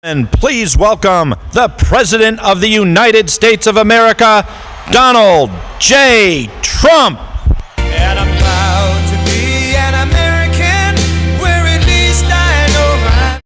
And please welcome the President of the United States of America, Donald J. Trump. And I'm proud to be an American, where at least I know I'm.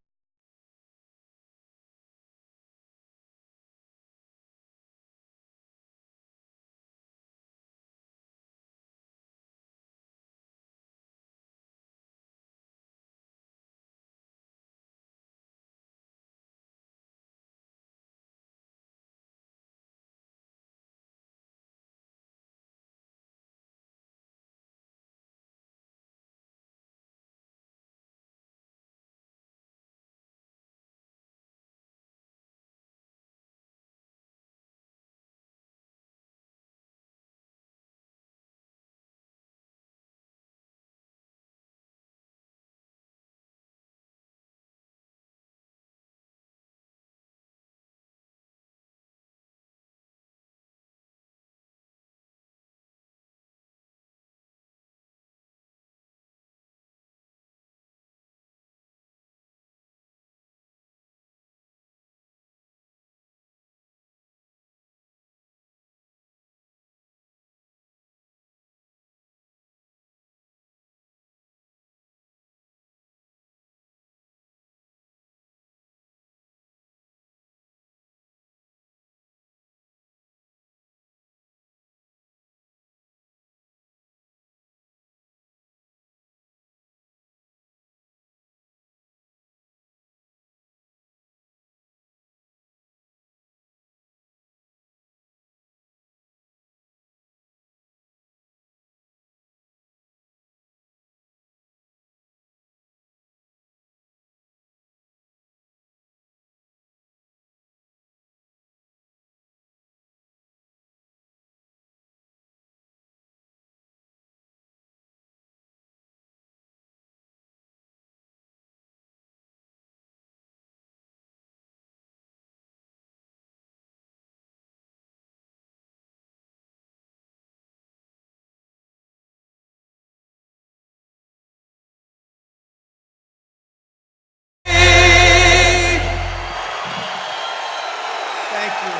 Thank you.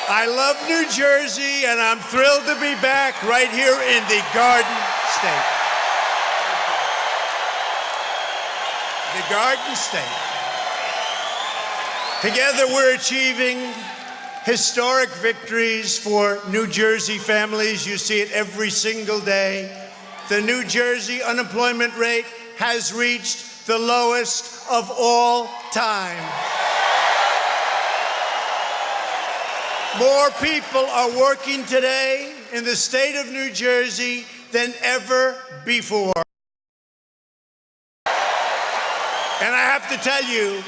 I love New Jersey, and I'm thrilled to be back right here in the Garden State. The Garden State. Together we're achieving historic victories for New Jersey families. You see it every single day. The New Jersey unemployment rate has reached the lowest of all time. More people are working today in the state of New Jersey than ever before. And I have to tell you,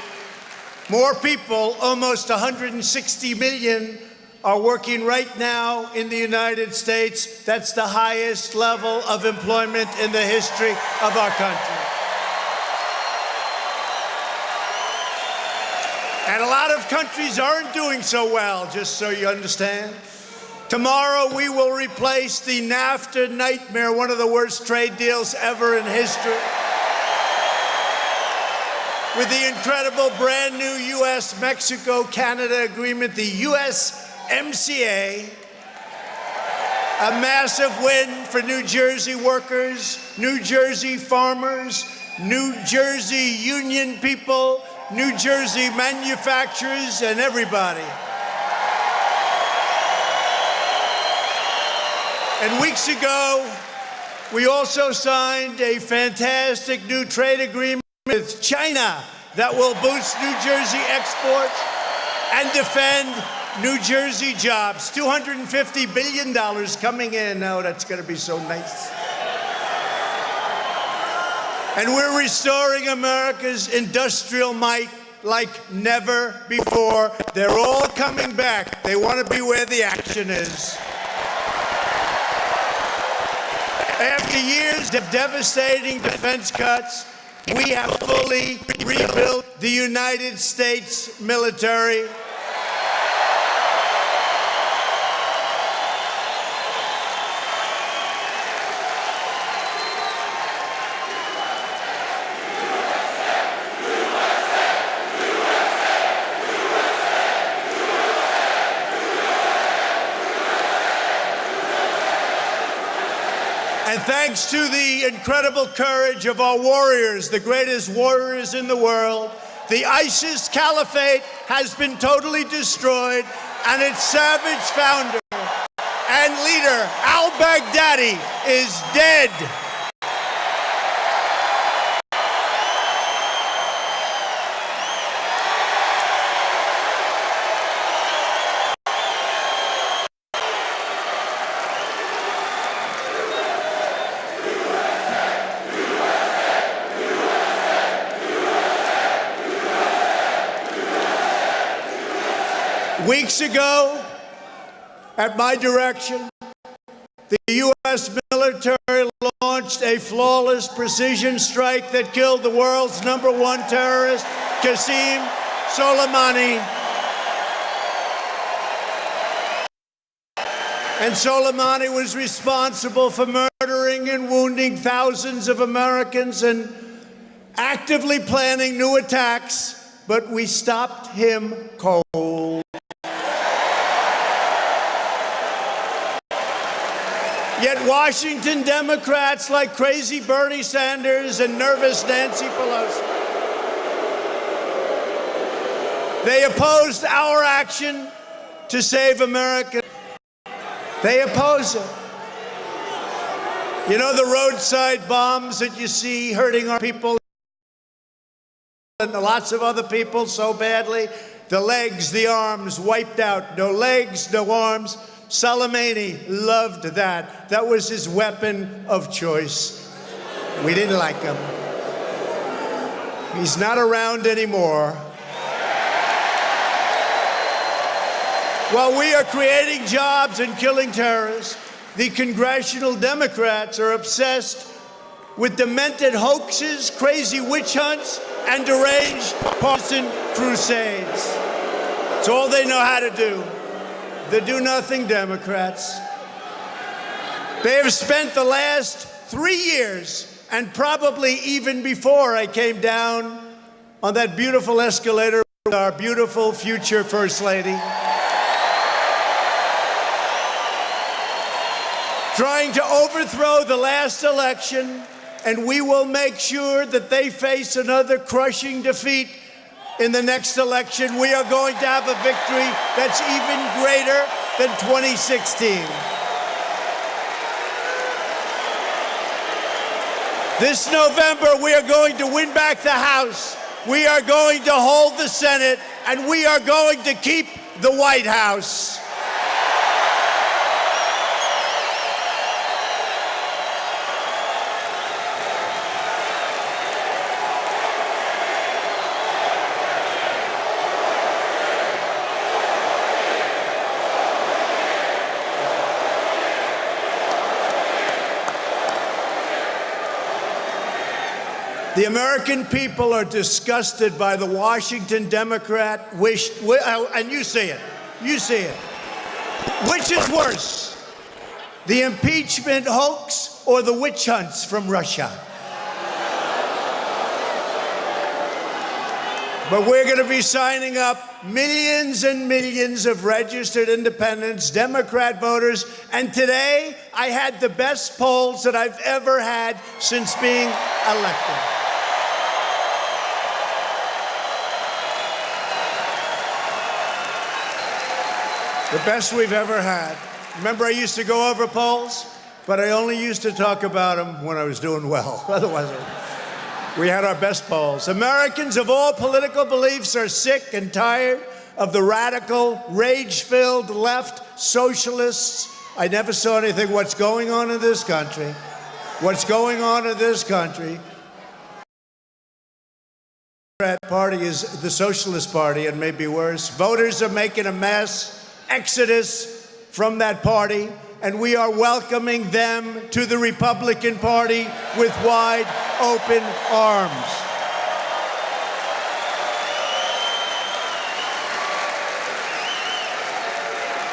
more people, almost 160 million, are working right now in the United States. That's the highest level of employment in the history of our country. And a lot of countries aren't doing so well, just so you understand. Tomorrow we will replace the NAFTA nightmare, one of the worst trade deals ever in history, with the incredible brand new U.S.-Mexico-Canada agreement, the USMCA, a massive win for New Jersey workers, New Jersey farmers, New Jersey union people, New Jersey manufacturers, and everybody. And weeks ago, we also signed a fantastic new trade agreement with China that will boost New Jersey exports and defend New Jersey jobs. $250 billion coming in. Oh, that's going to be so nice. And we're restoring America's industrial might like never before. They're all coming back. They want to be where the action is. After years of devastating defense cuts, we have fully rebuilt the United States military. And thanks to the incredible courage of our warriors, the greatest warriors in the world, the ISIS caliphate has been totally destroyed, and its savage founder and leader, al-Baghdadi, is dead. Weeks ago, at my direction, the U.S. military launched a flawless precision strike that killed the world's #1 terrorist, Qasem Soleimani. And Soleimani was responsible for murdering and wounding thousands of Americans and actively planning new attacks, but we stopped him cold. Yet Washington Democrats like crazy Bernie Sanders and nervous Nancy Pelosi, they opposed our action to save America. They oppose it. You know the roadside bombs that you see hurting our people and lots of other people so badly? The legs, the arms wiped out. No legs, no arms. Soleimani loved that. That was his weapon of choice. We didn't like him. He's not around anymore. While we are creating jobs and killing terrorists, the congressional Democrats are obsessed with demented hoaxes, crazy witch hunts, and deranged partisan crusades. It's all they know how to do. The do-nothing Democrats. They have spent the last 3 years, and probably even before I came down on that beautiful escalator with our beautiful future First Lady, trying to overthrow the last election, and we will make sure that they face another crushing defeat in the next election. We are going to have a victory that's even greater than 2016. This November, we are going to win back the House. We are going to hold the Senate, and we are going to keep the White House. The American people are disgusted by the Washington Democrat and you see it. Which is worse, the impeachment hoax or the witch hunts from Russia? But we're going to be signing up millions and millions of registered independents, Democrat voters, and today I had the best polls that I've ever had since being elected. The best we've ever had. Remember, I used to go over polls, but I only used to talk about them when I was doing well. Otherwise, we had our best polls. Americans of all political beliefs are sick and tired of the radical, rage-filled left socialists. I never saw anything. What's going on in this country? What's going on in this country? Democrat Party is the Socialist Party, and maybe worse. Voters are making a mass exodus from that party, and we are welcoming them to the Republican Party with wide open arms.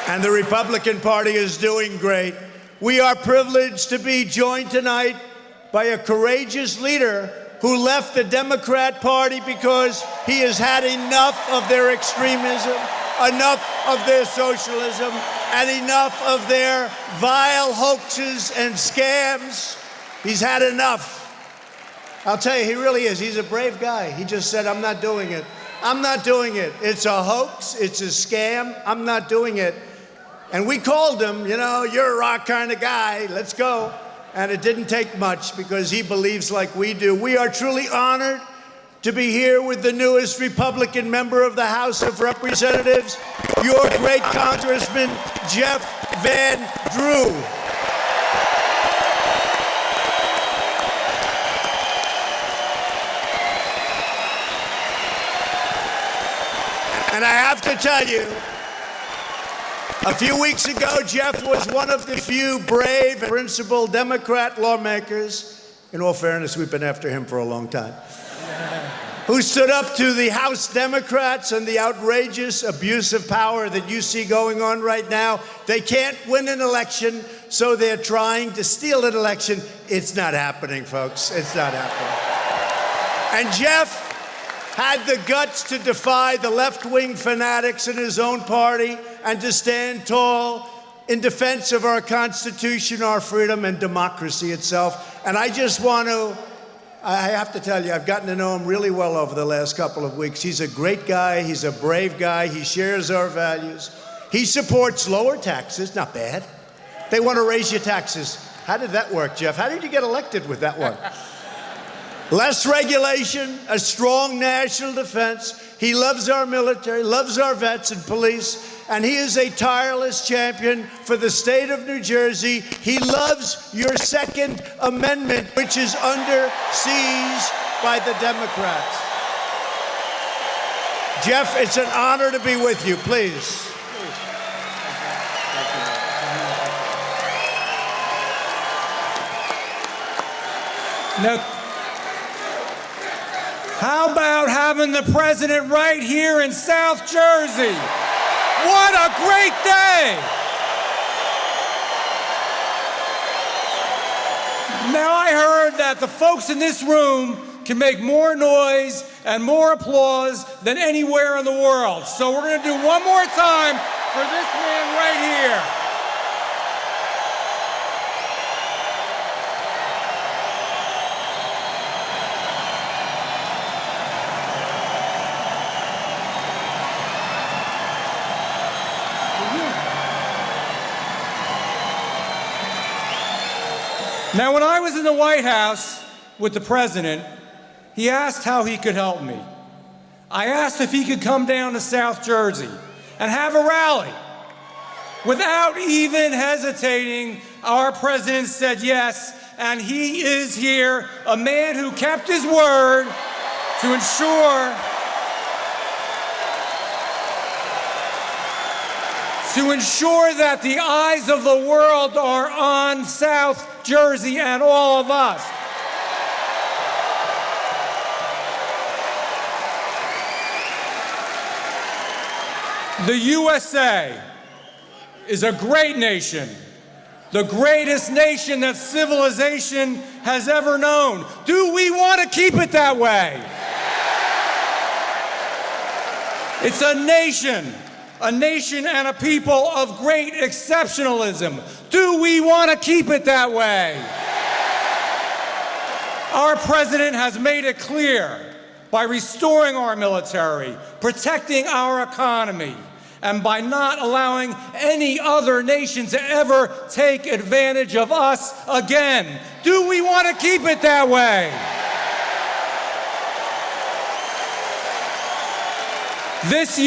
And the Republican Party is doing great. We are privileged to be joined tonight by a courageous leader who left the Democrat Party because he has had enough of their extremism, enough of their socialism, and enough of their vile hoaxes and scams. He's had enough. I'll tell you, he really is. He's a brave guy. He just said, I'm not doing it. I'm not doing it. It's a hoax. It's a scam. I'm not doing it. And we called him, you know, you're a rock kind of guy. Let's go. And it didn't take much because he believes like we do. We are truly honored to be here with the newest Republican member of the House of Representatives, your great Congressman, Jeff Van Drew. And I have to tell you, a few weeks ago, Jeff was one of the few brave and principled Democrat lawmakers, in all fairness, we've been after him for a long time, who stood up to the House Democrats and the outrageous abuse of power that you see going on right now. They can't win an election, so they're trying to steal an election. It's not happening, folks. It's not happening. And Jeff had the guts to defy the left-wing fanatics in his own party and to stand tall in defense of our Constitution, our freedom, and democracy itself. And I just want to, I have to tell you, I've gotten to know him really well over the last couple of weeks. He's a great guy. He's a brave guy. He shares our values. He supports lower taxes. Not bad. They want to raise your taxes. How did that work, Jeff? How did you get elected with that one? Less regulation, a strong national defense. He loves our military, loves our vets and police, and he is a tireless champion for the state of New Jersey. He loves your Second Amendment, which is under siege by the Democrats. Jeff, it's an honor to be with you. Please. Now, how about having the president right here in South Jersey? What a great day! Now, I heard that the folks in this room can make more noise and more applause than anywhere in the world. So we're going to do one more time for this man right here. Now, when I was in the White House with the president, he asked how he could help me. I asked if he could come down to South Jersey and have a rally. Without even hesitating, our president said yes, and he is here, a man who kept his word to ensure that the eyes of the world are on South Jersey and all of us. The USA is a great nation, the greatest nation that civilization has ever known. Do we want to keep it that way? It's a nation and a people of great exceptionalism. Do we want to keep it that way? Our president has made it clear by restoring our military, protecting our economy, and by not allowing any other nation to ever take advantage of us again. Do we want to keep it that way? This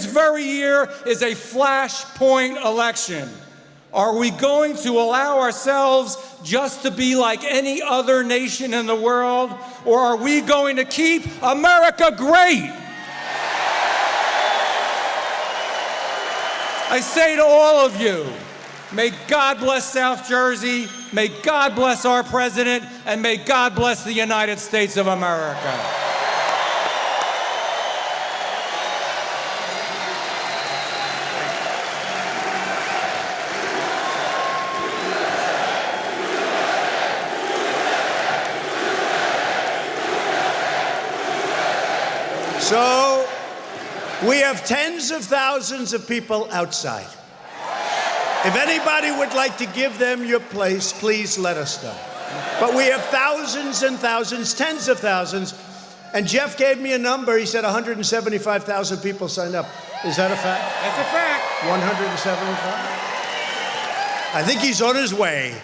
very year is a flashpoint election. Are we going to allow ourselves just to be like any other nation in the world? Or are we going to keep America great? I say to all of you, may God bless South Jersey, may God bless our president, and may God bless the United States of America. So, we have tens of thousands of people outside. If anybody would like to give them your place, please let us know. But we have thousands and thousands, tens of thousands, and Jeff gave me a number. He said 175,000 people signed up. Is that a fact? That's a fact. 175? I think he's on his way.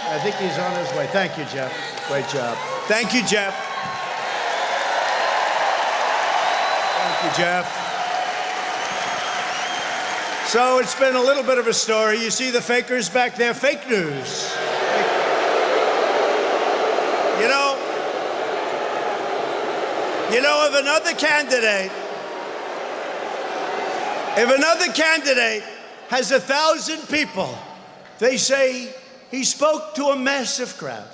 I think he's on his way. Thank you, Jeff. Great job. Thank you, Jeff. Thank you, Jeff. So it's been a little bit of a story. You see the fakers back there? Fake news. You know, if another candidate has 1,000 people, they say he spoke to a massive crowd.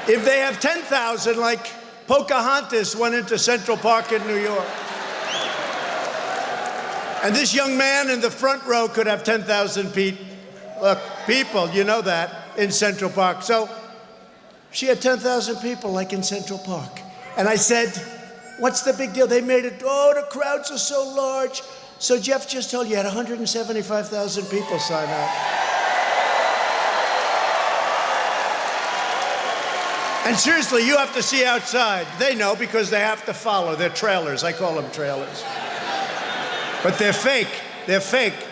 If they have 10,000, like Pocahontas went into Central Park in New York. And this young man in the front row could have 10,000 people, you know that, in Central Park. So she had 10,000 people, like in Central Park. And I said, what's the big deal? They made it, oh, the crowds are so large. So Jeff just told you had 175,000 people sign up. And seriously, you have to see outside. They know because they have to follow. They're trailers. I call them trailers. But they're fake. They're fake.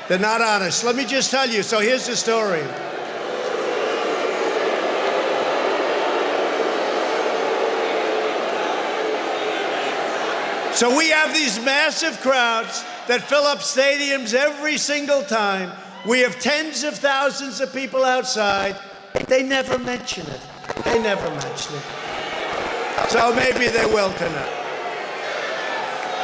They're not honest. Let me just tell you. So here's the story. So we have these massive crowds that fill up stadiums every single time. We have tens of thousands of people outside. They never mention it. They never mention it. So maybe they will tonight.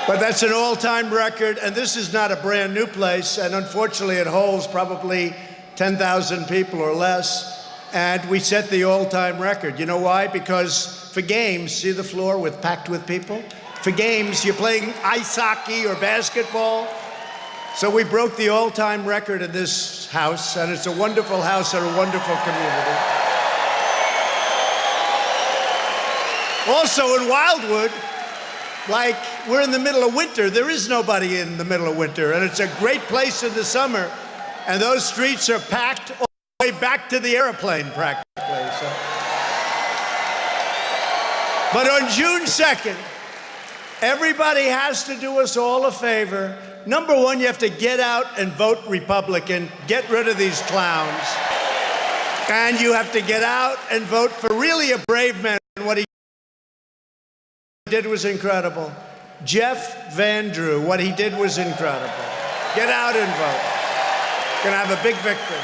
But that's an all-time record, and this is not a brand new place, and unfortunately it holds probably 10,000 people or less, and we set the all-time record. You know why? Because for games, see the floor packed with people? For games, you're playing ice hockey or basketball. So we broke the all-time record in this house, and it's a wonderful house and a wonderful community. Also in Wildwood, like we're in the middle of winter, there is nobody in the middle of winter, and it's a great place in the summer, and those streets are packed all the way back to the airplane practically. So. But on June 2nd, everybody has to do us all a favor. Number one, you have to get out and vote Republican. Get rid of these clowns. And you have to get out and vote for really a brave man. What he did was incredible. Jeff Van Drew, what he did was incredible. Get out and vote. Gonna have a big victory.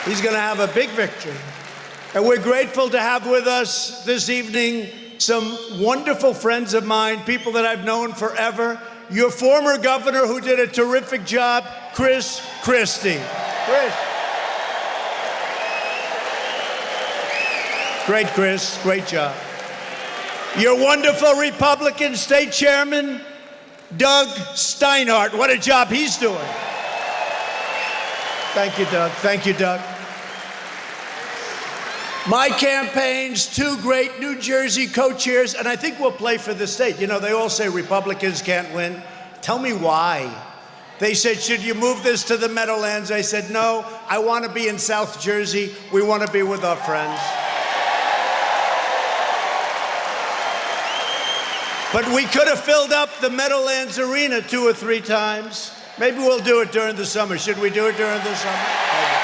He's gonna have a big victory. And we're grateful to have with us this evening some wonderful friends of mine, people that I've known forever. Your former governor who did a terrific job, Chris Christie. Chris. Great, Chris, great job. Your wonderful Republican state chairman, Doug Steinhardt. What a job he's doing. Thank you, Doug. Thank you, Doug. My campaign's two great New Jersey co-chairs, and I think we'll play for the state. You know, they all say Republicans can't win. Tell me why. They said, should you move this to the Meadowlands? I said, no, I want to be in South Jersey. We want to be with our friends. But we could have filled up the Meadowlands Arena 2 or 3 times. Maybe we'll do it during the summer. Should we do it during the summer? Maybe.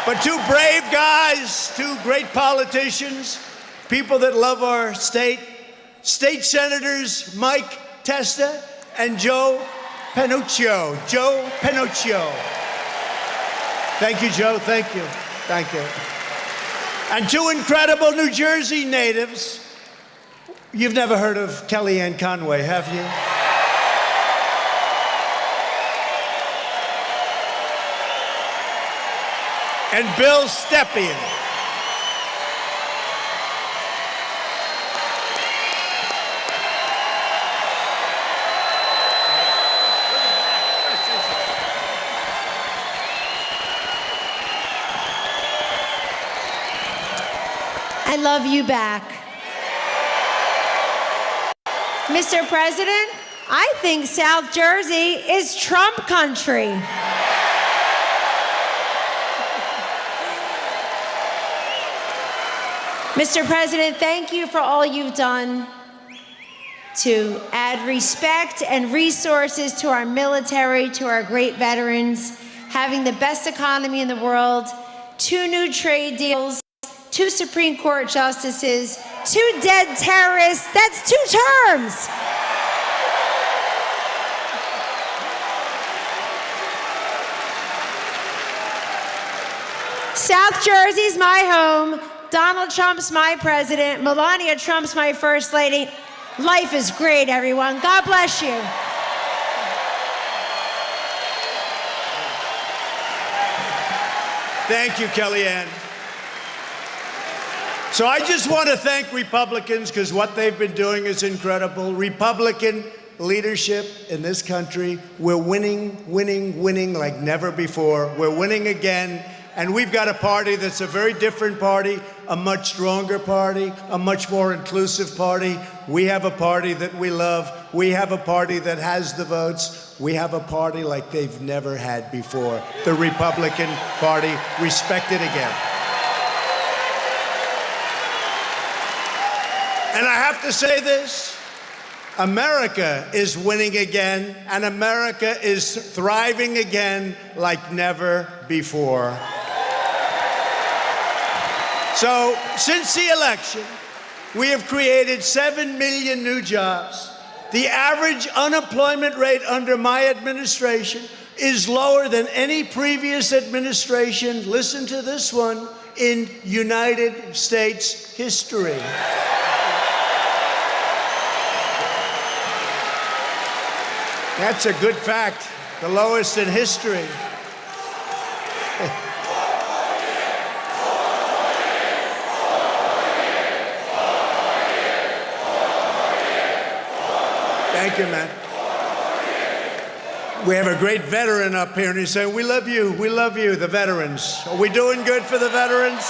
But two brave guys, two great politicians, people that love our state, State Senators Mike Testa and Joe Pinocchio. Joe Pinocchio. Thank you, Joe. Thank you. Thank you. And two incredible New Jersey natives. You've never heard of Kellyanne Conway, have you? And Bill Stepien. I love you back. Mr. President, I think South Jersey is Trump country. Mr. President, thank you for all you've done to add respect and resources to our military, to our great veterans, having the best economy in the world, 2 new trade deals, 2 Supreme Court justices, 2 dead terrorists. That's 2 terms. South Jersey's my home. Donald Trump's my president. Melania Trump's my first lady. Life is great, everyone. God bless you. Thank you, Kellyanne. So I just want to thank Republicans because what they've been doing is incredible. Republican leadership in this country, we're winning, winning, winning like never before. We're winning again. And we've got a party that's a very different party, a much stronger party, a much more inclusive party. We have a party that we love. We have a party that has the votes. We have a party like they've never had before. The Republican Party, respected again. And I have to say this, America is winning again, and America is thriving again like never before. So, since the election, we have created 7 million new jobs. The average unemployment rate under my administration is lower than any previous administration, listen to this one, in United States history. That's a good fact, the lowest in history. Thank you, man. We have a great veteran up here, and he's saying, we love you, the veterans. Are we doing good for the veterans?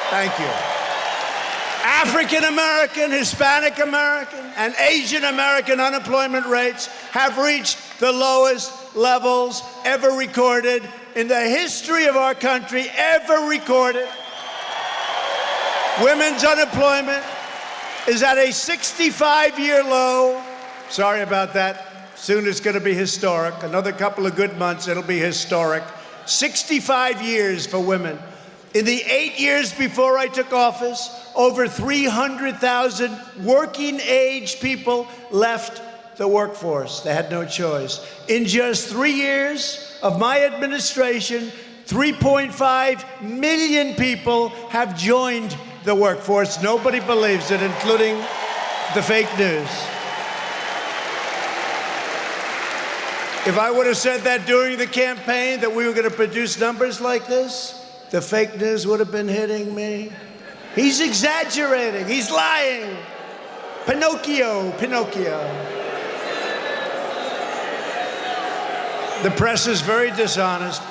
Thank you. African American, Hispanic American, and Asian American unemployment rates have reached the lowest levels ever recorded in the history of our country, ever recorded. Women's unemployment is at a 65-year low. Sorry about that. Soon it's going to be historic. Another couple of good months, it'll be historic. 65 years for women. In the 8 years before I took office, over 300,000 working-age people left the workforce. They had no choice. In just 3 years of my administration, 3.5 million people have joined the workforce. Nobody believes it, including the fake news. If I would have said that during the campaign, that we were going to produce numbers like this, the fake news would have been hitting me. He's exaggerating. He's lying. Pinocchio. The press is very dishonest.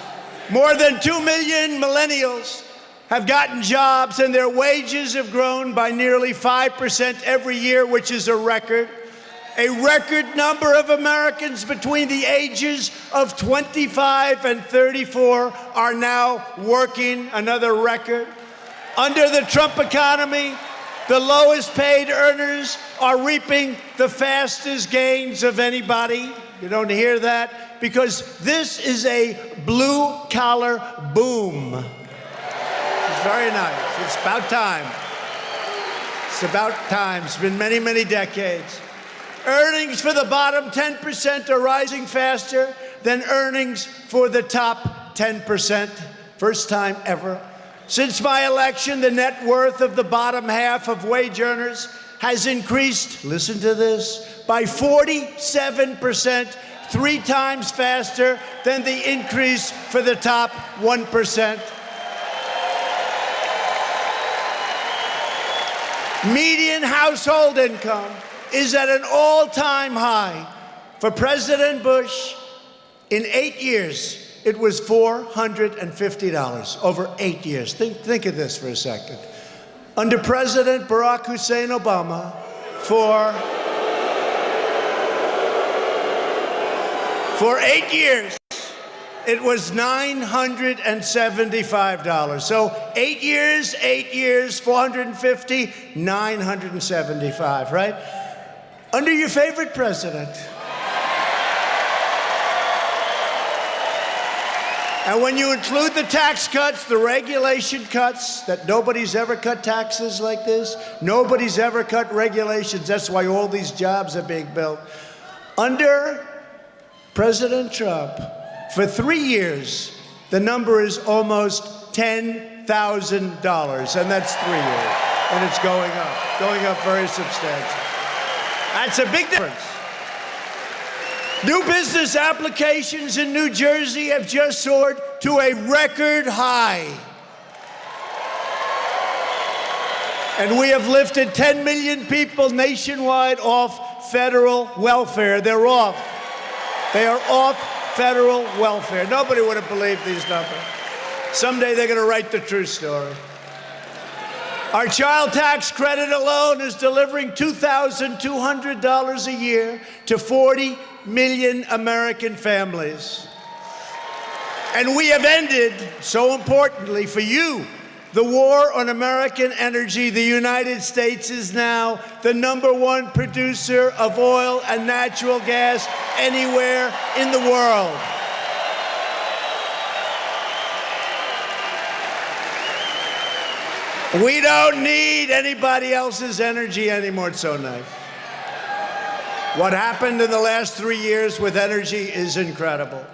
More than 2 million millennials have gotten jobs, and their wages have grown by nearly 5% every year, which is a record. A record number of Americans between the ages of 25 and 34 are now working, another record. Under the Trump economy, the lowest paid earners are reaping the fastest gains of anybody. You don't hear that? Because this is a blue-collar boom. It's very nice. It's about time. It's about time. It's been many, many decades. Earnings for the bottom 10% are rising faster than earnings for the top 10%. First time ever. Since my election, the net worth of the bottom half of wage earners has increased, listen to this, by 47%, 3 times faster than the increase for the top 1%. Median household income is at an all-time high. For President Bush, in 8 years, it was $450 over 8 years. Think of this for a second. Under President Barack Hussein Obama, for 8 years, it was $975. So 8 years, 450, 975, right? Under your favorite president. And when you include the tax cuts, the regulation cuts, that nobody's ever cut taxes like this, nobody's ever cut regulations, that's why all these jobs are being built. Under President Trump, for 3 years, the number is almost $10,000, and that's 3 years. And it's going up very substantially. That's a big difference. New business applications in New Jersey have just soared to a record high. And we have lifted 10 million people nationwide off federal welfare. They're off. They are off federal welfare. Nobody would have believed these numbers. Someday they're going to write the true story. Our child tax credit alone is delivering $2,200 a year to 40 million American families. And we have ended, so importantly for you, the war on American energy. The United States is now the #1 producer of oil and natural gas anywhere in the world. We don't need anybody else's energy anymore. It's so nice. What happened in the last 3 years with energy is incredible.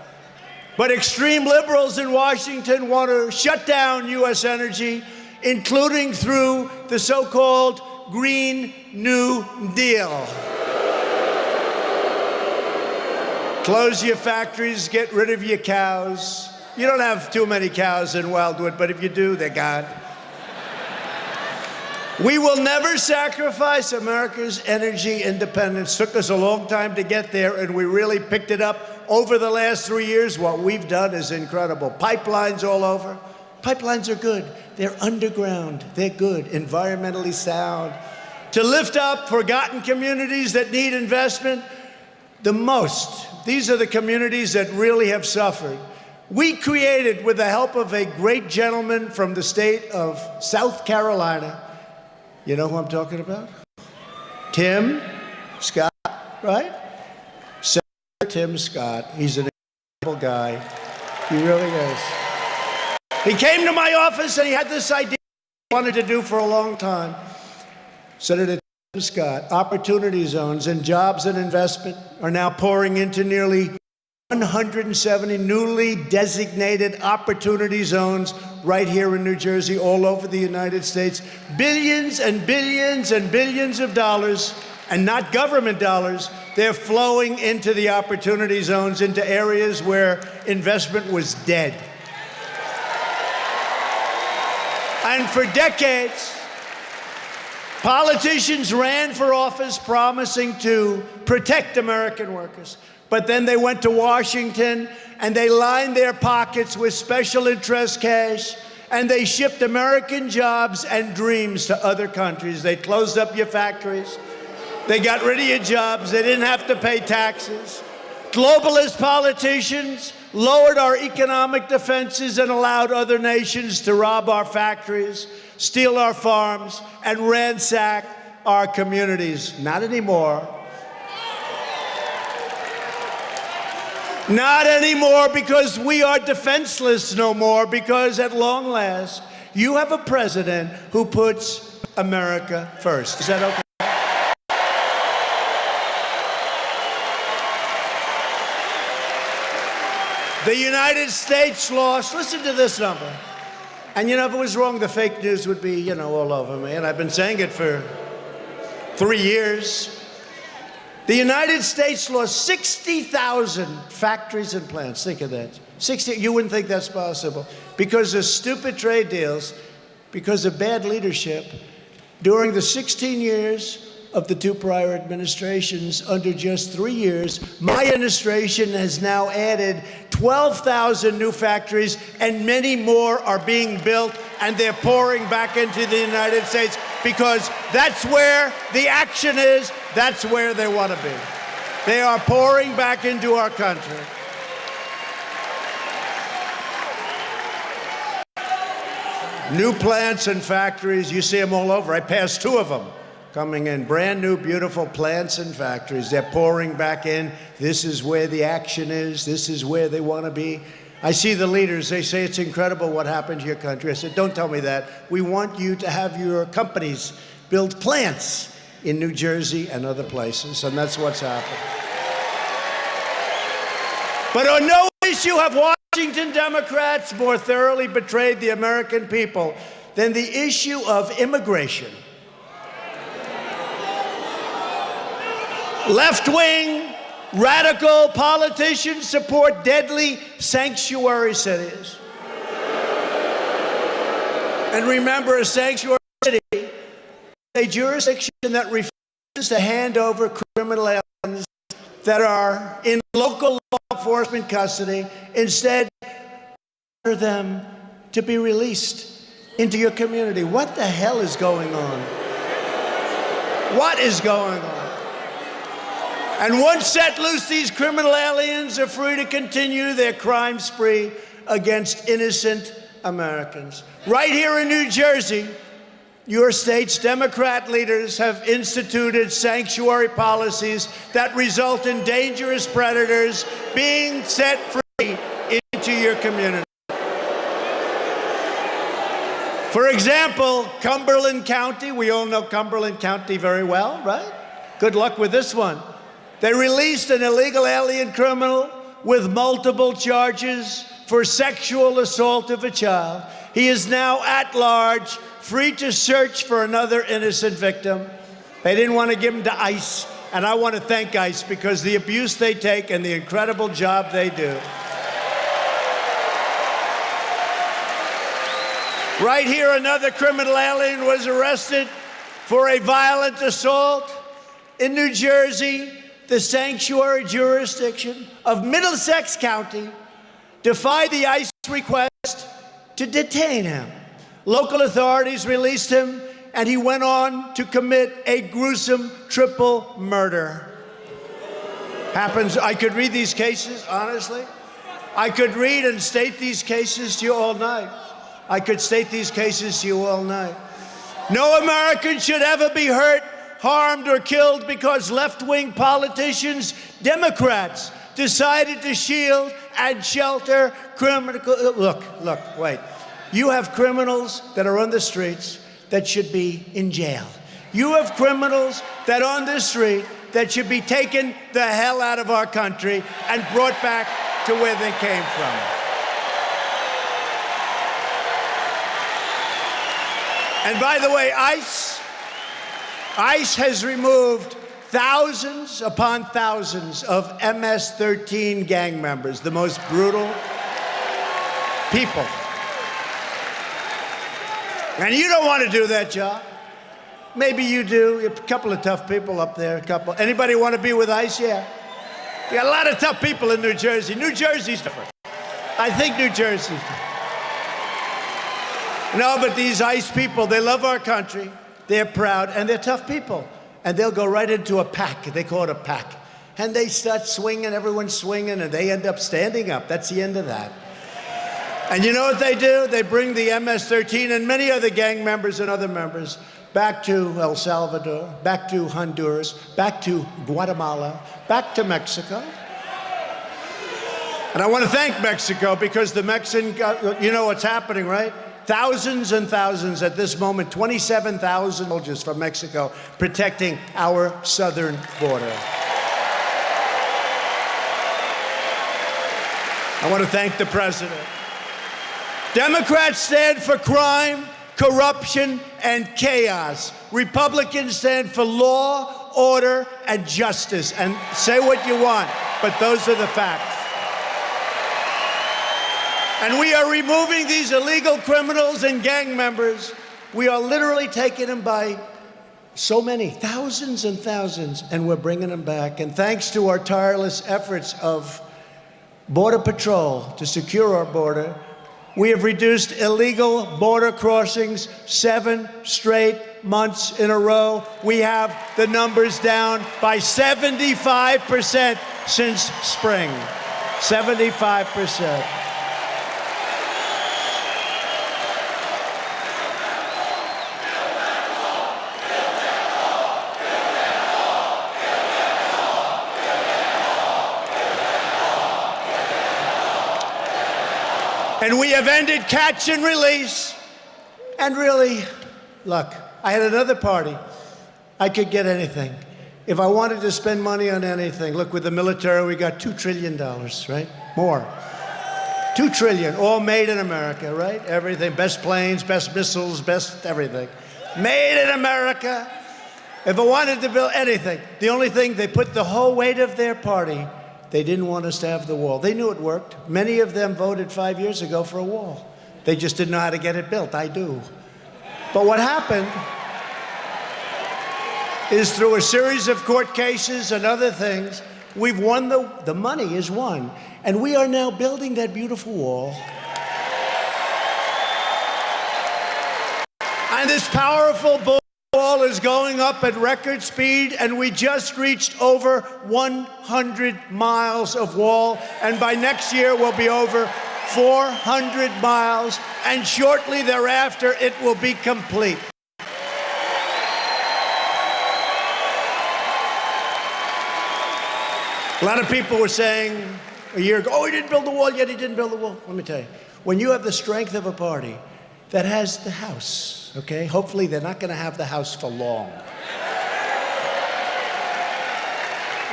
But extreme liberals in Washington want to shut down U.S. energy, including through the so-called Green New Deal. Close your factories, get rid of your cows. You don't have too many cows in Wildwood, but if you do, they're gone. We will never sacrifice America's energy independence. Took us a long time to get there, and we really picked it up over the last 3 years. What we've done is incredible. Pipelines all over. Pipelines are good. They're underground. They're good, environmentally sound. To lift up forgotten communities that need investment the most. These are the communities that really have suffered. We created, with the help of a great gentleman from the state of South Carolina, you know who I'm talking about? Tim Scott, right? Senator Tim Scott. He's an incredible guy. He really is. He came to my office and he had this idea he wanted to do for a long time. Senator Tim Scott, opportunity zones and jobs and investment are now pouring into nearly 170 newly designated opportunity zones right here in New Jersey, all over the United States. Billions and billions and billions of dollars, and not government dollars, they're flowing into the opportunity zones, into areas where investment was dead. And for decades, politicians ran for office promising to protect American workers. But then they went to Washington and they lined their pockets with special interest cash, and they shipped American jobs and dreams to other countries. They closed up your factories. They got rid of your jobs. They didn't have to pay taxes. Globalist politicians lowered our economic defenses and allowed other nations to rob our factories, steal our farms, and ransack our communities. Not anymore. Not anymore, because we are defenseless no more, because at long last, you have a president who puts America first. Is that okay? The United States lost, listen to this number. And if it was wrong, the fake news would be, all over me. And I've been saying it for 3 years. The United States lost 60,000 factories and plants. Think of that. 60, you wouldn't think that's possible. Because of stupid trade deals, because of bad leadership, during the 16 years of the two prior administrations, under just 3 years, my administration has now added 12,000 new factories, and many more are being built, and they're pouring back into the United States because that's where the action is, that's where they want to be. They are pouring back into our country. New plants and factories, you see them all over. I passed 2 of them coming in, brand new, beautiful plants and factories. They're pouring back in. This is where the action is. This is where they want to be. I see the leaders, they say it's incredible what happened to your country. I said, don't tell me that. We want you to have your companies build plants in New Jersey and other places, and that's what's happened. But on no issue have Washington Democrats more thoroughly betrayed the American people than the issue of immigration. Left-wing, radical politicians support deadly sanctuary cities. And remember, a sanctuary city is a jurisdiction that refuses to hand over criminal aliens that are in local law enforcement custody. Instead, order them to be released into your community. What the hell is going on? What is going on? And once set loose, these criminal aliens are free to continue their crime spree against innocent Americans. Right here in New Jersey, your state's Democrat leaders have instituted sanctuary policies that result in dangerous predators being set free into your community. For example, Cumberland County, we all know Cumberland County very well, right? Good luck with this one. They released an illegal alien criminal with multiple charges for sexual assault of a child. He is now at large, free to search for another innocent victim. They didn't want to give him to ICE, and I want to thank ICE because the abuse they take and the incredible job they do. Right here, another criminal alien was arrested for a violent assault in New Jersey. The sanctuary jurisdiction of Middlesex County defied the ICE request to detain him. Local authorities released him, and he went on to commit a gruesome triple murder. Happens, I could read these cases, honestly. I could read and state these cases to you all night. I could state these cases to you all night. No American should ever be hurt, harmed, or killed because left-wing politicians, Democrats, decided to shield and shelter criminal. Look, wait. You have criminals that are on the streets that should be in jail. You have criminals that are on the street that should be taken the hell out of our country and brought back to where they came from. And by the way, ICE has removed thousands upon thousands of MS-13 gang members, the most brutal people. And you don't want to do that job. Maybe you do. A couple of tough people up there. Anybody want to be with ICE? Yeah. You got a lot of tough people in New Jersey. New Jersey's different. I think New Jersey's different. No, but these ICE people, they love our country. They're proud, and they're tough people. And they'll go right into a pack. They call it a pack. And they start swinging, everyone's swinging, and they end up standing up. That's the end of that. And you know what they do? They bring the MS-13 and many other gang members and other members back to El Salvador, back to Honduras, back to Guatemala, back to Mexico. And I want to thank Mexico because the Mexican, you know what's happening, right? Thousands and thousands at this moment, 27,000 soldiers from Mexico protecting our southern border. I want to thank the president. Democrats stand for crime, corruption, and chaos. Republicans stand for law, order, and justice. And say what you want, but those are the facts. And we are removing these illegal criminals and gang members. We are literally taking them by so many, thousands and thousands, and we're bringing them back. And thanks to our tireless efforts of Border Patrol to secure our border, we have reduced illegal border crossings 7 straight months in a row. We have the numbers down by 75% since spring. 75%. And we have ended catch and release. And really, look, I had another party. I could get anything. If I wanted to spend money on anything, look, with the military, we got $2 trillion, right? More. $2 trillion, all made in America, right? Everything, best planes, best missiles, best everything. Made in America. If I wanted to build anything, the only thing, they put the whole weight of their party. They didn't want us to have the wall. They knew it worked. Many of them voted 5 years ago for a wall. They just didn't know how to get it built. I do. But what happened is through a series of court cases and other things, we've won the money is won. And we are now building that beautiful wall. And this powerful wall is going up at record speed, and we just reached over 100 miles of wall, and by next year we'll be over 400 miles, and shortly thereafter it will be complete. A lot of people were saying a year ago, oh, he didn't build the wall yet, he didn't build the wall. Let me tell you, when you have the strength of a party that has the House, okay? Hopefully they're not going to have the House for long.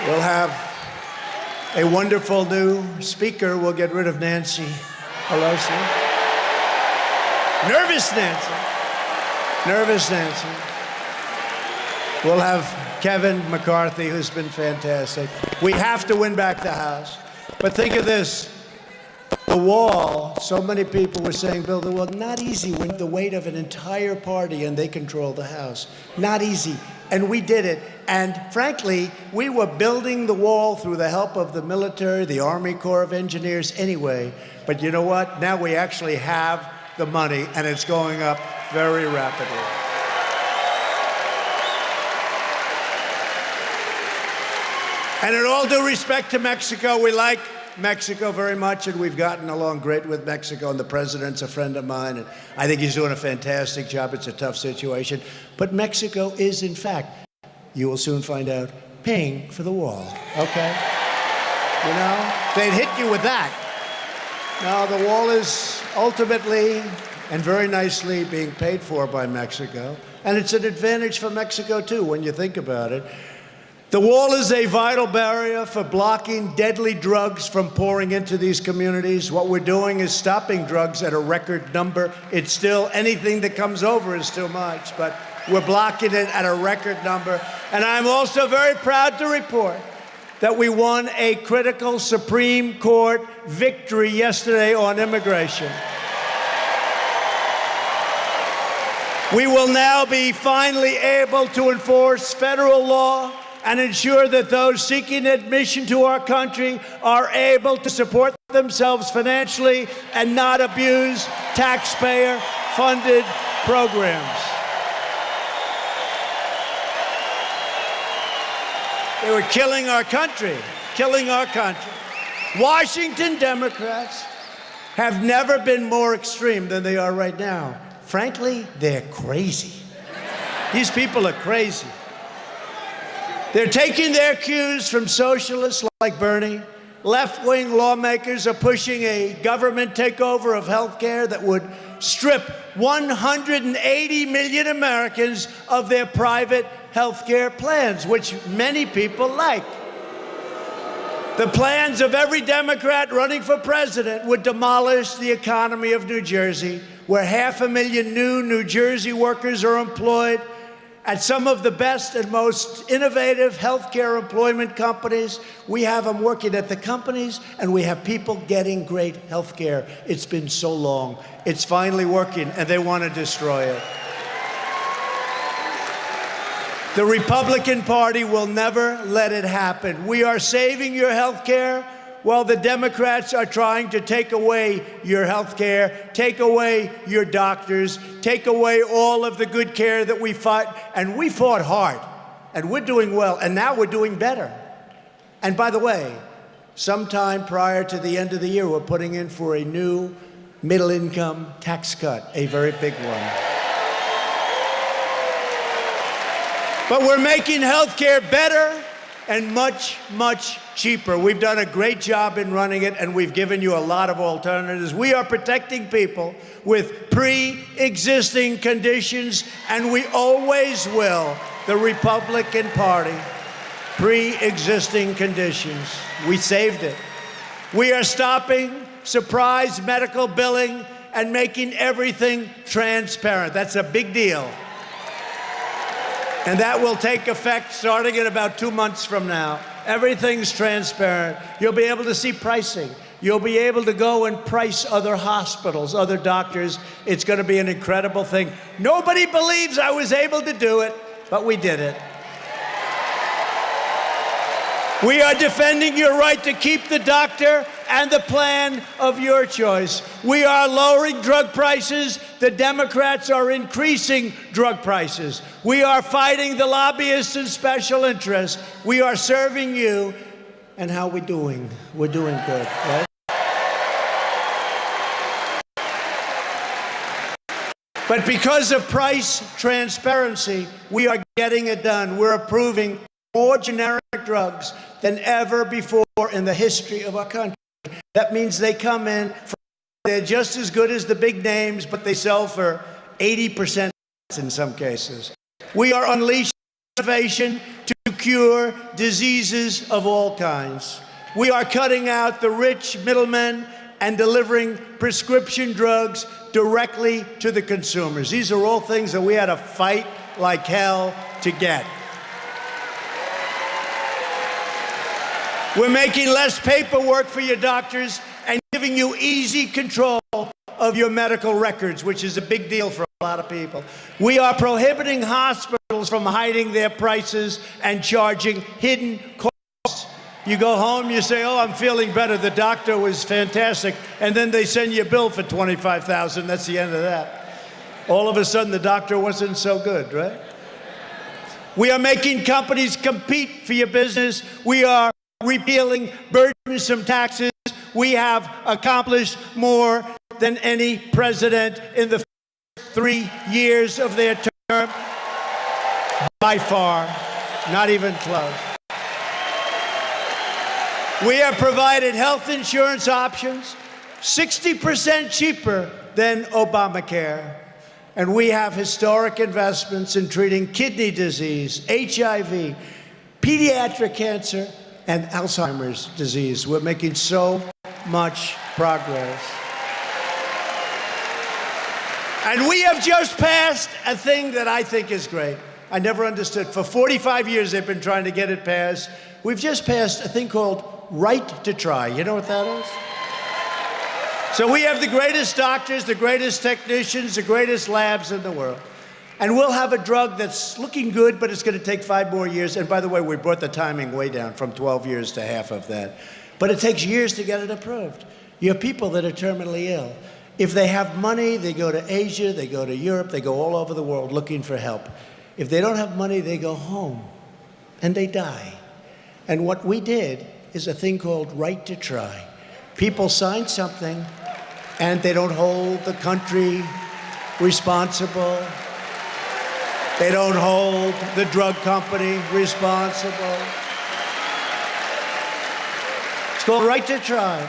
We'll have a wonderful new speaker. We'll get rid of Nancy Pelosi. Nervous Nancy. Nervous Nancy. We'll have Kevin McCarthy, who's been fantastic. We have to win back the House. But think of this. The wall, so many people were saying, build the wall. Not easy when the weight of an entire party and they control the House. Not easy. And we did it. And frankly, we were building the wall through the help of the military, the Army Corps of Engineers anyway. But you know what? Now we actually have the money, and it's going up very rapidly. And in all due respect to Mexico, we like Mexico very much, and we've gotten along great with Mexico, and the president's a friend of mine, and I think he's doing a fantastic job. It's a tough situation. But Mexico is, in fact, you will soon find out, paying for the wall, okay? You know, they'd hit you with that. Now, the wall is ultimately and very nicely being paid for by Mexico, and it's an advantage for Mexico, too, when you think about it. The wall is a vital barrier for blocking deadly drugs from pouring into these communities. What we're doing is stopping drugs at a record number. It's still, anything that comes over is too much, but we're blocking it at a record number. And I'm also very proud to report that we won a critical Supreme Court victory yesterday on immigration. We will now be finally able to enforce federal law and ensure that those seeking admission to our country are able to support themselves financially and not abuse taxpayer-funded programs. They were killing our country, killing our country. Washington Democrats have never been more extreme than they are right now. Frankly, they're crazy. These people are crazy. They're taking their cues from socialists like Bernie. Left-wing lawmakers are pushing a government takeover of health care that would strip 180 million Americans of their private health care plans, which many people like. The plans of every Democrat running for president would demolish the economy of New Jersey, where 500,000 new New Jersey workers are employed at some of the best and most innovative healthcare employment companies. We have them working at the companies, and we have people getting great healthcare. It's been so long. It's finally working, and they want to destroy it. The Republican Party will never let it happen. We are saving your health care while the Democrats are trying to take away your health care, take away your doctors, take away all of the good care that we fought. And we fought hard, and we're doing well, and now we're doing better. And by the way, sometime prior to the end of the year, we're putting in for a new middle-income tax cut, a very big one. But we're making health care better and much, much cheaper. We've done a great job in running it, and we've given you a lot of alternatives. We are protecting people with pre-existing conditions, and we always will. The Republican Party, pre-existing conditions. We saved it. We are stopping surprise medical billing and making everything transparent. That's a big deal. And that will take effect starting in about 2 months from now. Everything's transparent. You'll be able to see pricing. You'll be able to go and price other hospitals, other doctors. It's going to be an incredible thing. Nobody believes I was able to do it, but we did it. We are defending your right to keep the doctor and the plan of your choice. We are lowering drug prices. The Democrats are increasing drug prices. We are fighting the lobbyists and special interests. We are serving you. And how are we doing? We're doing good, right? But because of price transparency, we are getting it done. We're approving more generic drugs than ever before in the history of our country. That means they come in, they're just as good as the big names, but they sell for 80% in some cases. We are unleashing innovation to cure diseases of all kinds. We are cutting out the rich middlemen and delivering prescription drugs directly to the consumers. These are all things that we had to fight like hell to get. We're making less paperwork for your doctors and giving you easy control of your medical records, which is a big deal for a lot of people. We are prohibiting hospitals from hiding their prices and charging hidden costs. You go home, you say, oh, I'm feeling better. The doctor was fantastic. And then they send you a bill for $25,000. That's the end of that. All of a sudden, the doctor wasn't so good, right? We are making companies compete for your business. We are repealing burdensome taxes. We have accomplished more than any president in the 3 years of their term. By far, not even close. We have provided health insurance options 60% cheaper than Obamacare. And we have historic investments in treating kidney disease, HIV, pediatric cancer, and Alzheimer's disease. We're making so much progress. And we have just passed a thing that I think is great. I never understood. For 45 years, they've been trying to get it passed. We've just passed a thing called Right to Try. You know what that is? So we have the greatest doctors, the greatest technicians, the greatest labs in the world. And we'll have a drug that's looking good, but it's going to take 5 more years. And by the way, we brought the timing way down from 12 years to half of that. But it takes years to get it approved. You have people that are terminally ill. If they have money, they go to Asia, they go to Europe, they go all over the world looking for help. If they don't have money, they go home and they die. And what we did is a thing called Right to Try. People sign something and they don't hold the country responsible. They don't hold the drug company responsible. It's called Right to Try.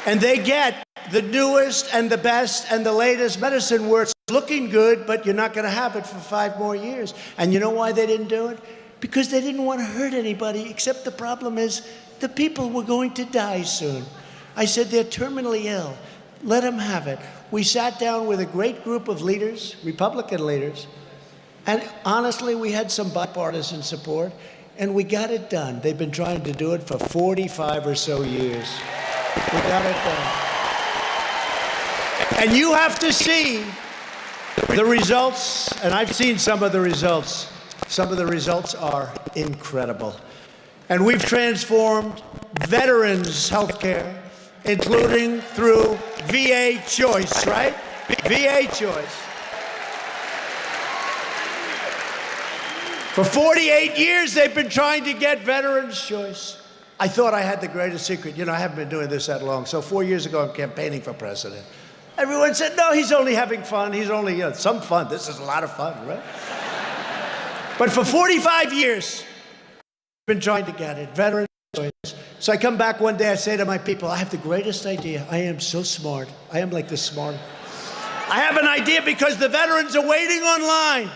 And they get the newest and the best and the latest medicine where it's looking good, but you're not going to have it for 5 more years. And you know why they didn't do it? Because they didn't want to hurt anybody, except the problem is the people were going to die soon. I said, they're terminally ill. Let them have it. We sat down with a great group of leaders, Republican leaders, and honestly, we had some bipartisan support, and we got it done. They've been trying to do it for 45 or so years. We got it done. And you have to see the results, and I've seen some of the results. Some of the results are incredible. And we've transformed veterans' health care, including through VA choice, right? VA choice. For 48 years, they've been trying to get veterans' choice. I thought I had the greatest secret. You know, I haven't been doing this that long. So 4 years ago, I'm campaigning for president. Everyone said, no, he's only having fun. He's only, some fun. This is a lot of fun, right? But for 45 years, I've been trying to get it, veterans' choice. So I come back one day, I say to my people, I have the greatest idea. I am so smart. I am like the smart. I have an idea because the veterans are waiting online.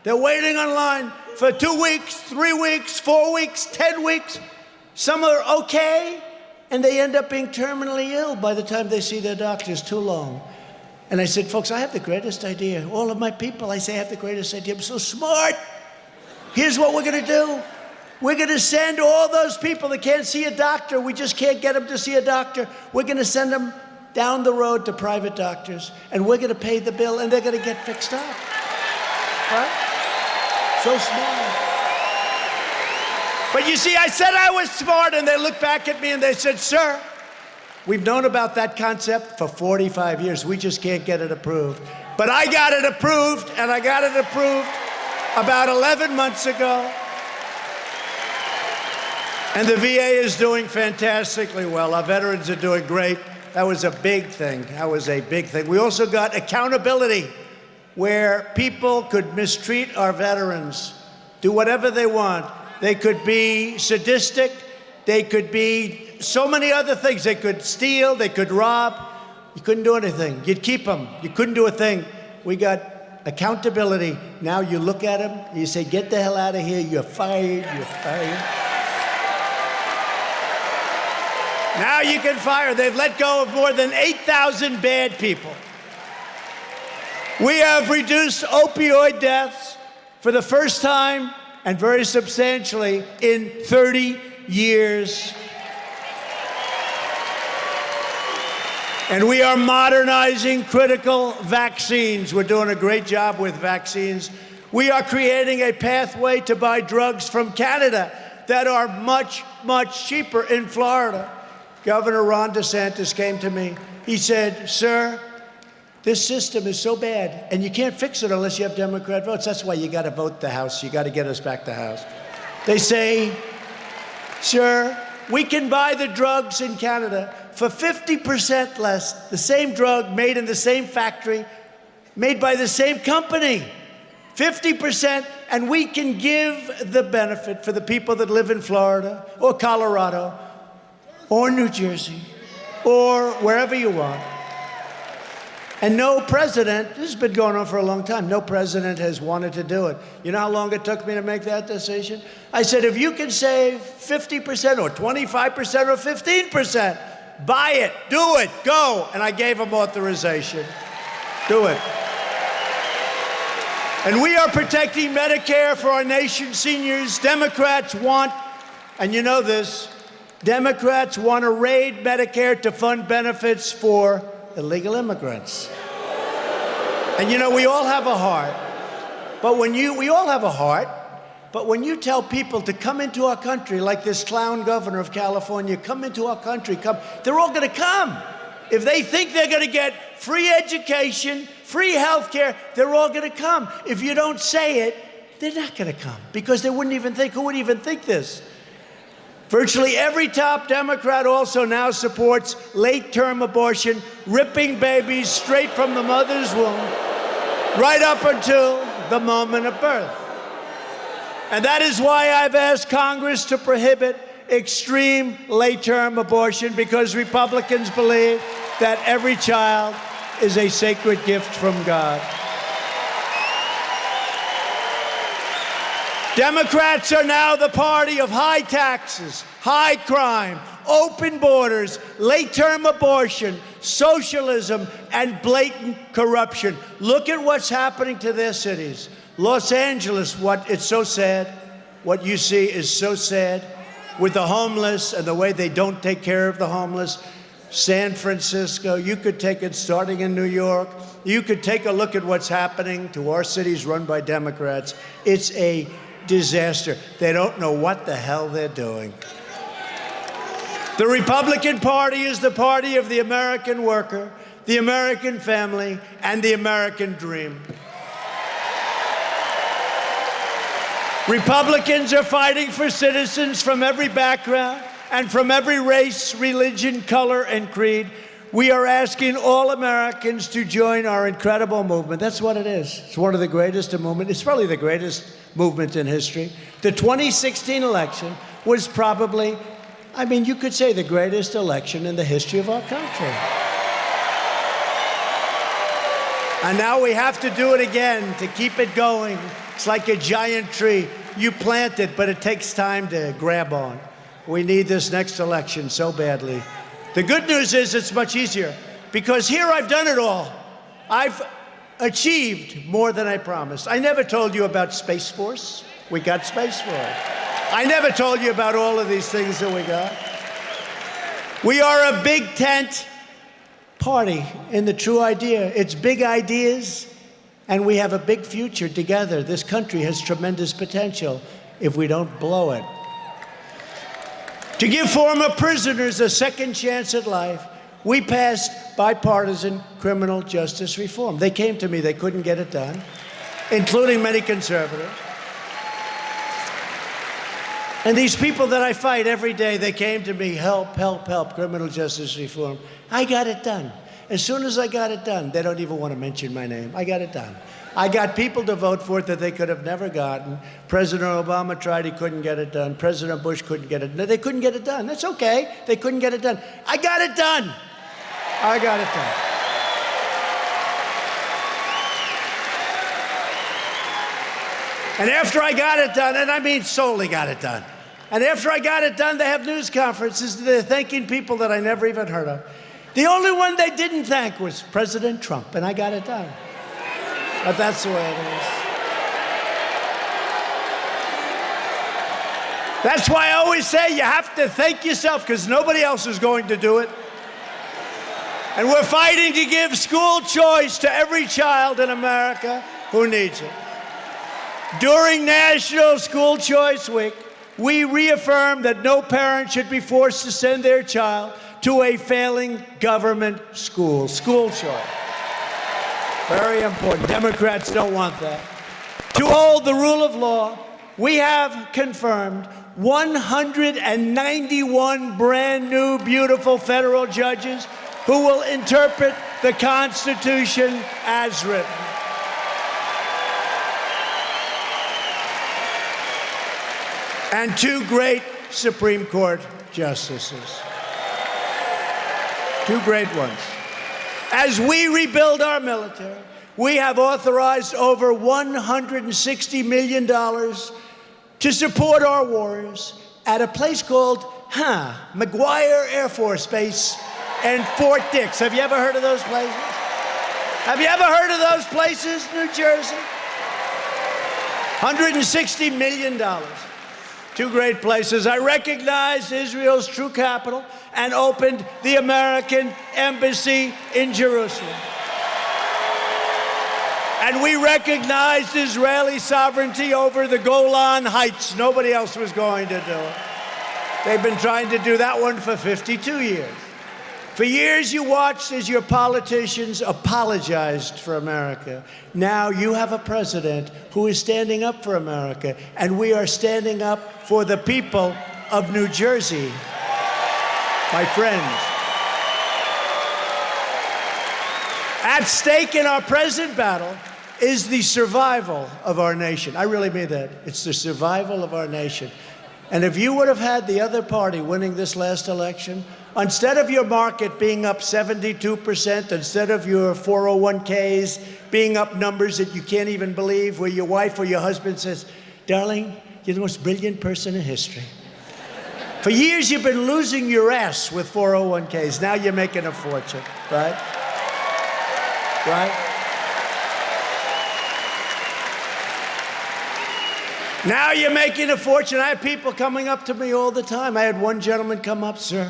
They're waiting online for 2 weeks, 3 weeks, 4 weeks, 10 weeks. Some are okay, and they end up being terminally ill by the time they see their doctors. Too long. And I said, folks, I have the greatest idea. All of my people, I say, I have the greatest idea. I'm so smart. Here's what we're going to do. We're going to send all those people that can't see a doctor. We just can't get them to see a doctor. We're going to send them down the road to private doctors, and we're going to pay the bill, and they're going to get fixed up. Right? So smart. But you see, I said I was smart, and they looked back at me and they said, sir, we've known about that concept for 45 years. We just can't get it approved. But I got it approved, and I got it approved about 11 months ago. And the VA is doing fantastically well. Our veterans are doing great. That was a big thing. That was a big thing. We also got accountability, where people could mistreat our veterans, do whatever they want. They could be sadistic. They could be so many other things. They could steal. They could rob. You couldn't do anything. You'd keep them. You couldn't do a thing. We got accountability. Now you look at them, you say, get the hell out of here. You're fired. You're fired. Now you can fire. They've let go of more than 8,000 bad people. We have reduced opioid deaths for the first time and very substantially in 30 years. And we are modernizing critical vaccines. We're doing a great job with vaccines. We are creating a pathway to buy drugs from Canada that are much, much cheaper in Florida. Governor Ron DeSantis came to me. He said, sir, this system is so bad, and you can't fix it unless you have Democrat votes. That's why you got to vote the House. You got to get us back the House. They say, sir, we can buy the drugs in Canada for 50% less, the same drug made in the same factory, made by the same company, 50%, and we can give the benefit for the people that live in Florida or Colorado or New Jersey or wherever you want. And no president, this has been going on for a long time, no president has wanted to do it. You know how long it took me to make that decision? I said, if you can save 50% or 25% or 15%, buy it, do it, go. And I gave him authorization. Do it. And we are protecting Medicare for our nation's seniors. Democrats want, and you know this, Democrats want to raid Medicare to fund benefits for illegal immigrants. And you know, we all have a heart, but we all have a heart, but when you tell people to come into our country, like this clown governor of California, come into our country, come, they're all gonna come. If they think they're gonna get free education, free health care, they're all gonna come. If you don't say it, they're not gonna come, because they wouldn't even think, who would even think this? Virtually every top Democrat also now supports late-term abortion, ripping babies straight from the mother's womb, right up until the moment of birth. And that is why I've asked Congress to prohibit extreme late-term abortion, because Republicans believe that every child is a sacred gift from God. Democrats are now the party of high taxes, high crime, open borders, late-term abortion, socialism, and blatant corruption. Look at what's happening to their cities. Los Angeles, it's so sad. What you see is so sad with the homeless and the way they don't take care of the homeless. San Francisco, you could take it starting in New York. You could take a look at what's happening to our cities run by Democrats. It's a disaster. They don't know what the hell they're doing. The Republican Party is the party of the American worker, the American family, and the American dream. Republicans are fighting for citizens from every background and from every race, religion, color, and creed. We are asking all Americans to join our incredible movement. That's what it is. It's one of the greatest movements. It's probably the greatest movement in history. The 2016 election was probably, I mean, you could say the greatest election in the history of our country. And now we have to do it again to keep it going. It's like a giant tree. You plant it, but it takes time to grab on. We need this next election so badly. The good news is it's much easier, because here I've done it all. I've achieved more than I promised. I never told you about Space Force. We got Space Force. I never told you about all of these things that we got. We are a big tent party in the true idea. It's big ideas, and we have a big future together. This country has tremendous potential if we don't blow it. To give former prisoners a second chance at life, we passed bipartisan criminal justice reform. They came to me, they couldn't get it done, including many conservatives. And these people that I fight every day, they came to me, help, help, help, criminal justice reform. I got it done. As soon as I got it done, they don't even want to mention my name. I got it done. I got people to vote for it that they could have never gotten. President Obama tried, he couldn't get it done. President Bush couldn't get it done. They couldn't get it done. That's okay. They couldn't get it done. I got it done. I got it done. And after I got it done, and I mean solely got it done, and after I got it done, they have news conferences. They're thanking people that I never even heard of. The only one they didn't thank was President Trump, and I got it done. But that's the way it is. That's why I always say you have to thank yourself, because nobody else is going to do it. And we're fighting to give school choice to every child in America who needs it. During National School Choice Week, we reaffirmed that no parent should be forced to send their child to a failing government school. School choice. Very important. Democrats don't want that. To hold the rule of law, we have confirmed 191 brand new, beautiful federal judges who will interpret the Constitution as written. And 2 great Supreme Court justices. 2 great ones. As we rebuild our military, we have authorized over $160 million to support our warriors at a place called McGuire Air Force Base and Fort Dix. Have you ever heard of those places? Have you ever heard of those places, New Jersey? $160 million. 2 great places. I recognized Israel's true capital and opened the American embassy in Jerusalem. And we recognized Israeli sovereignty over the Golan Heights. Nobody else was going to do it. They've been trying to do that one for 52 years. For years, you watched as your politicians apologized for America. Now you have a president who is standing up for America, and we are standing up for the people of New Jersey, my friends. At stake in our present battle is the survival of our nation. I really mean that. It's the survival of our nation. And if you would have had the other party winning this last election, instead of your market being up 72%, instead of your 401ks being up numbers that you can't even believe, where your wife or your husband says, darling, You're the most brilliant person in history. For years, you've been losing your ass with 401ks. Now you're making a fortune, right? Right? Now you're making a fortune. I have people coming up to me all the time. I had one gentleman come up, sir.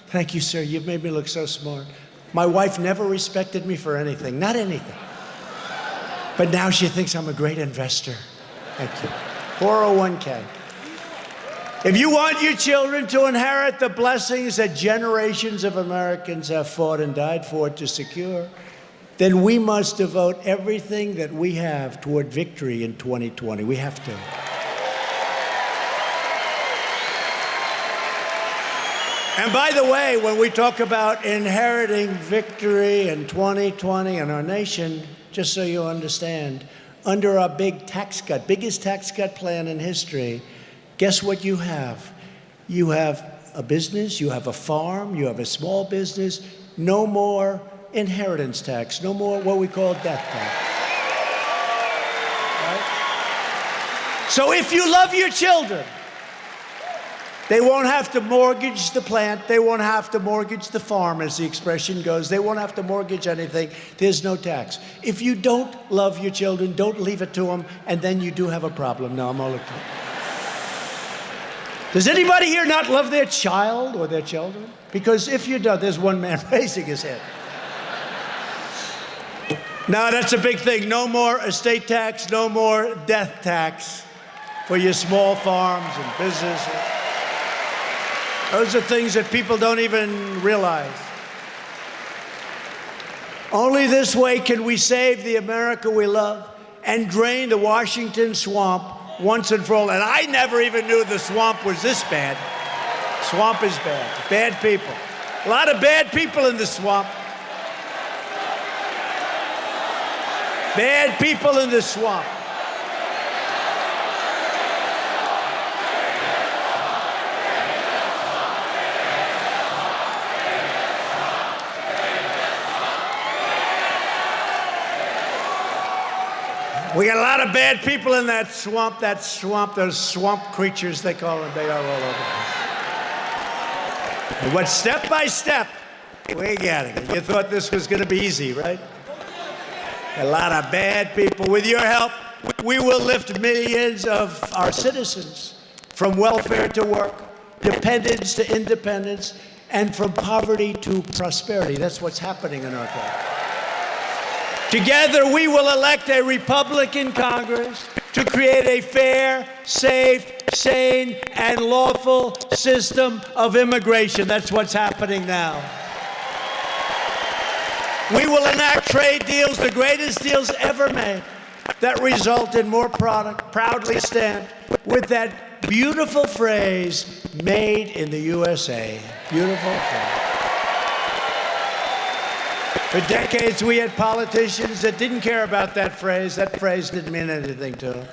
Thank you, sir. You've made me look so smart. My wife never respected me for anything, not anything. But now she thinks I'm a great investor. Thank you. 401k. If you want your children to inherit the blessings that generations of Americans have fought and died for to secure, then we must devote everything that we have toward victory in 2020. We have to. And by the way, when we talk about inheriting victory in 2020 in our nation, just so you understand, under our big tax cut, biggest tax cut plan in history, guess what you have? You have a business, you have a farm, you have a small business, no more inheritance tax, no more what we call death tax. Right? So if you love your children, they won't have to mortgage the plant. They won't have to mortgage the farm, as the expression goes. They won't have to mortgage anything. There's no tax. If you don't love your children, don't leave it to them, and then you do have a problem. No, I'm only kidding. Does anybody here not love their child or their children? Because if you don't, there's one man raising his head. No, that's a big thing. No more estate tax, no more death tax for your small farms and businesses. Those are things that people don't even realize. Only this way can we save the America we love and drain the Washington swamp once and for all. And I never even knew the swamp was this bad. Swamp is bad. Bad people. A lot of bad people in the swamp. Bad people in the swamp. We got a lot of bad people in that swamp, those swamp creatures they call them, they are all over. And what step by step, we're getting it. You thought this was gonna be easy, right? A lot of bad people. With your help, we will lift millions of our citizens from welfare to work, dependence to independence, and from poverty to prosperity. That's what's happening in our country. Together, we will elect a Republican Congress to create a fair, safe, sane, and lawful system of immigration. That's what's happening now. We will enact trade deals, the greatest deals ever made, that result in more product, proudly stamped with that beautiful phrase, made in the USA. Beautiful phrase. For decades, we had politicians that didn't care about that phrase. That phrase didn't mean anything to them.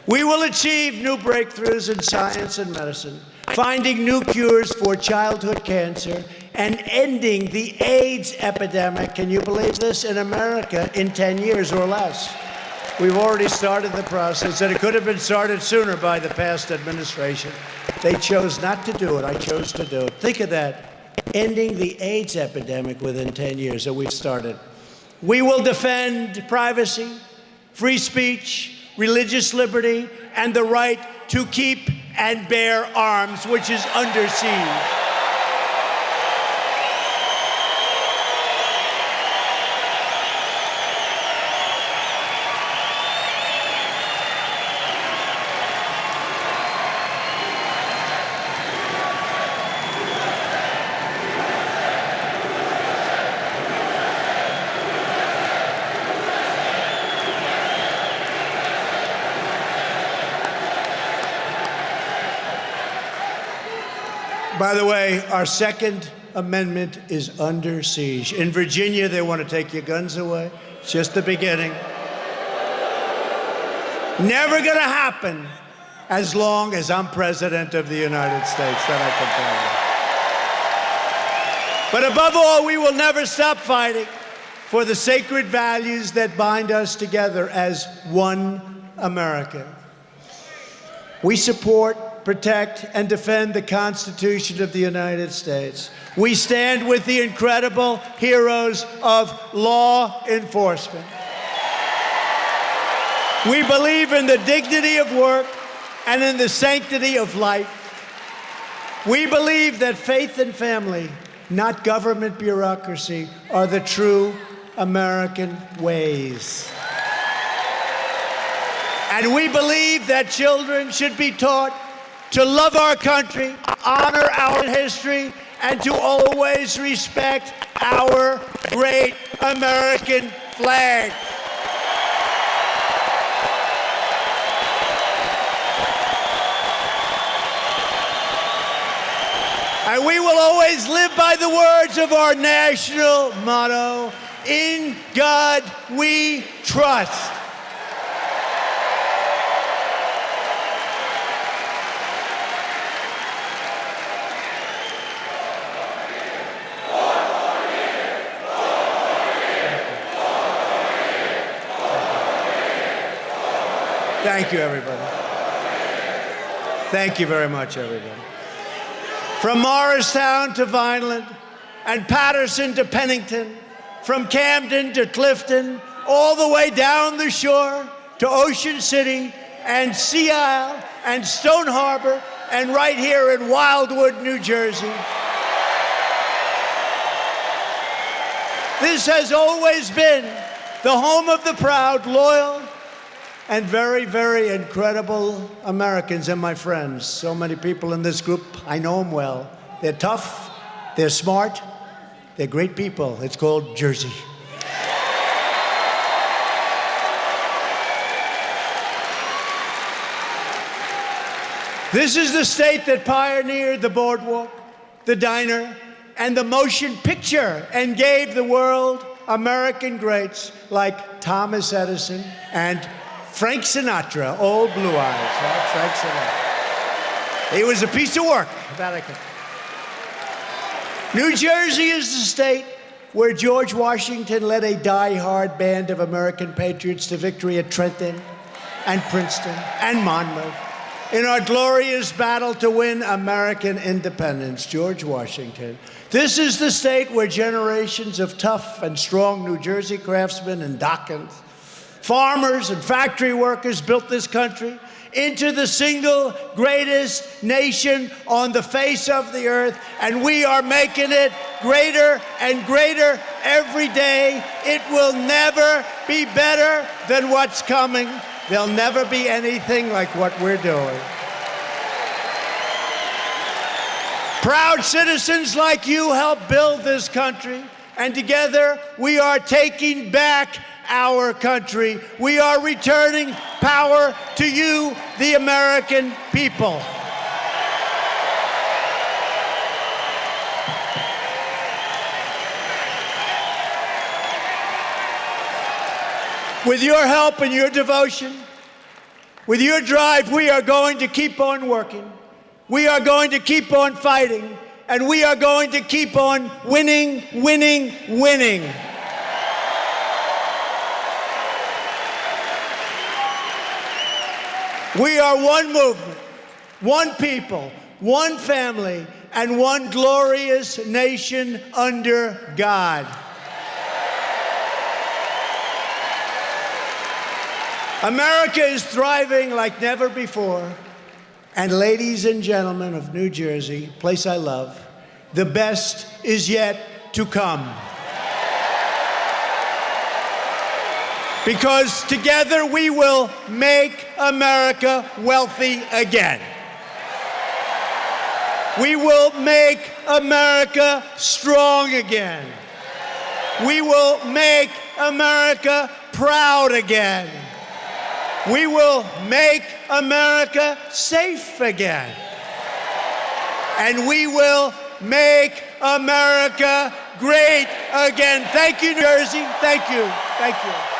We will achieve new breakthroughs in science and medicine, finding new cures for childhood cancer, and ending the AIDS epidemic, can you believe this, in America in 10 years or less. We've already started the process, and it could have been started sooner by the past administration. They chose not to do it. I chose to do it. Think of that. Ending the AIDS epidemic within 10 years that we've started. We will defend privacy, free speech, religious liberty, and the right to keep and bear arms, which is under siege. By the way, our Second Amendment is under siege. In Virginia, they want to take your guns away. It's just the beginning. Never going to happen as long as I'm president of the United States, that I can tell you. But above all, we will never stop fighting for the sacred values that bind us together as one America. We support, protect, and defend the Constitution of the United States. We stand with the incredible heroes of law enforcement. We believe in the dignity of work and in the sanctity of life. We believe that faith and family, not government bureaucracy, are the true American ways. And we believe that children should be taught to love our country, honor our history, and to always respect our great American flag. And we will always live by the words of our national motto, "In God we trust." Thank you, everybody. Thank you very much, everybody. From Morristown to Vineland, and Patterson to Pennington, from Camden to Clifton, all the way down the shore to Ocean City and Sea Isle and Stone Harbor, and right here in Wildwood, New Jersey. This has always been the home of the proud, loyal, and very, very incredible Americans and my friends. So many people in this group, I know them well. They're tough, they're smart, they're great people. It's called Jersey. This is the state that pioneered the boardwalk, the diner, and the motion picture, and gave the world American greats like Thomas Edison and Frank Sinatra, old blue eyes, right? Frank Sinatra. He was a piece of work. New Jersey is the state where George Washington led a die-hard band of American patriots to victory at Trenton and Princeton and Monmouth in our glorious battle to win American independence, George Washington. This is the state where generations of tough and strong New Jersey craftsmen and dockers, farmers and factory workers built this country into the single greatest nation on the face of the earth, and we are making it greater and greater every day. It will never be better than what's coming. There'll never be anything like what we're doing. Proud citizens like you help build this country, and together we are taking back our country. We are returning power to you, the American people. With your help and your devotion, with your drive, we are going to keep on working. We are going to keep on fighting, and we are going to keep on winning, winning, winning. We are one movement, one people, one family, and one glorious nation under God. America is thriving like never before. And ladies and gentlemen of New Jersey, place I love, the best is yet to come. Because together we will make America wealthy again. We will make America strong again. We will make America proud again. We will make America safe again. And we will make America great again. Thank you, New Jersey. Thank you. Thank you.